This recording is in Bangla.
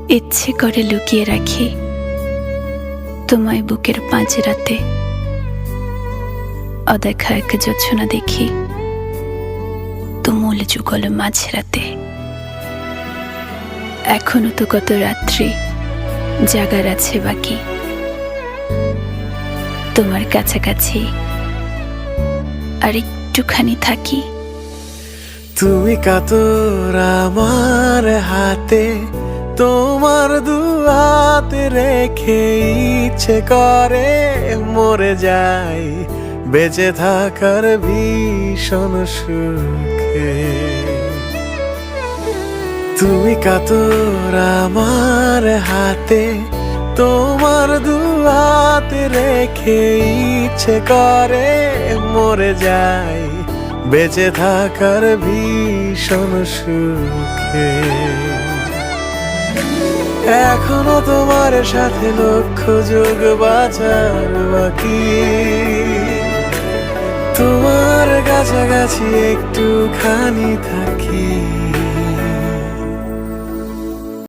ইচ্ছে করে লুকিয়ে রাখি তোমায় বুকের পাঁজরাতে, অদেখা এক জোছনা দেখি তুমুল যুগল মাঝরাতে। এখনো তো কত রাত্রি জাগার আছে বাকি, তোমার কাছাকাছি আর একটুখানি থাকি। তুমি কাতর আমার হাতে, তোমার দু হাত রেখে ইচ্ছে করে মরে যাই বেঁচে থাকার ভীষণ সুখে। তুমি কাতর আমার হাতে, তোমার দু হাত রেখে ইচ্ছে করে মরে যাই বেঁচে থাকার ভীষণ সুখে। এখনো তোমার সাথে লক্ষ যুগ বাঁচার বাকি, তোমার কাছাকাছি একটুখানি থাকি।